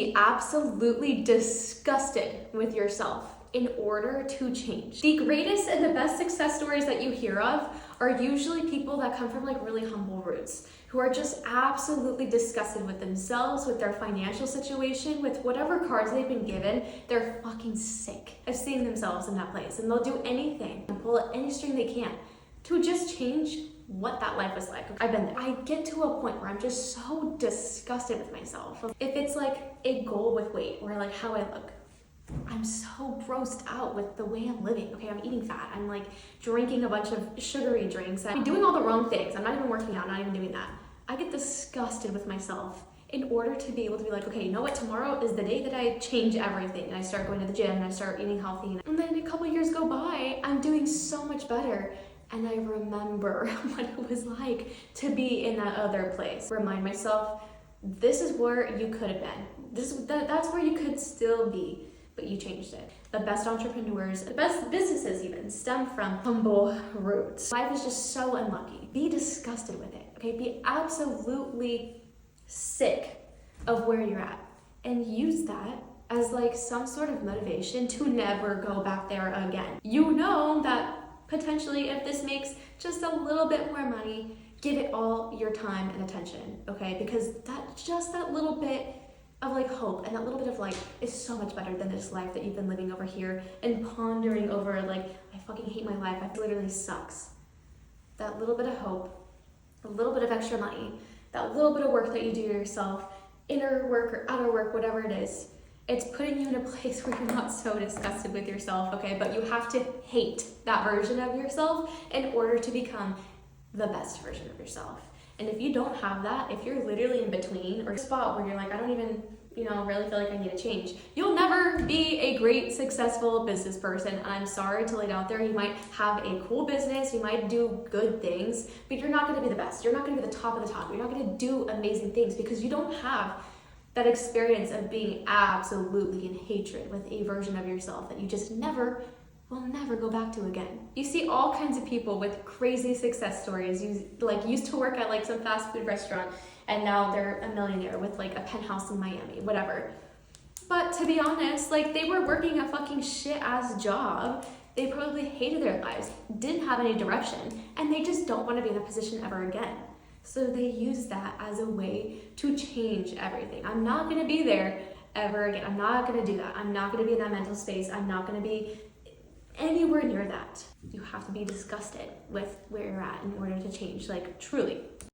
be absolutely disgusted with yourself in order to change. The greatest and the best success stories that you hear of are usually people that come from like really humble roots, who are just absolutely disgusted with themselves, with their financial situation, with whatever cards they've been given. They're fucking sick of seeing themselves in that place, and they'll do anything and pull at any string they can to just change what that life was like. I've been there. I get to a point where I'm just so disgusted with myself. If it's like a goal with weight or like how I look, I'm so grossed out with the way I'm living. Okay, I'm eating fat. I'm like drinking a bunch of sugary drinks. I'm doing all the wrong things. I'm not even working out, not even doing that. I get disgusted with myself in order to be able to be like, okay, you know what? Tomorrow is the day that I change everything and I start going to the gym and I start eating healthy. And then a couple years go by, I'm doing so much better. And I remember what it was like to be in that other place. Remind myself, this is where you could have been. That's where you could still be, but you changed it. The best entrepreneurs, the best businesses even, stem from humble roots. Life is just so unlucky. Be disgusted with it, okay? Be absolutely sick of where you're at and use that as like some sort of motivation to never go back there again. You know that potentially if this makes just a little bit more money, give it all your time and attention, okay? Because that little bit of like hope and that little bit of light is so much better than this life that you've been living over here and pondering over like, I fucking hate my life, it literally sucks. That little bit of hope, a little bit of extra money, that little bit of work that you do yourself, inner work or outer work, whatever it is, it's putting you in a place where you're not so disgusted with yourself, okay? But you have to hate that version of yourself in order to become the best version of yourself. And if you don't have that, if you're literally in between or a spot where you're like, I don't even, really feel like I need to change, you'll never be a great, successful business person. I'm sorry to lay it out there. You might have a cool business, you might do good things, but you're not gonna be the best. You're not gonna be the top of the top. You're not gonna do amazing things because you don't have that experience of being absolutely in hatred with a version of yourself that you just will never go back to again. You see all kinds of people with crazy success stories. Used to work at like some fast food restaurant and now they're a millionaire with like a penthouse in Miami, whatever. But to be honest, like they were working a fucking shit ass job. They probably hated their lives, didn't have any direction, and they just don't want to be in that position ever again. So they use that as a way to change everything. I'm not gonna be there ever again. I'm not gonna do that. I'm not gonna be in that mental space. I'm not gonna be anywhere near that. You have to be disgusted with where you're at in order to change, like truly.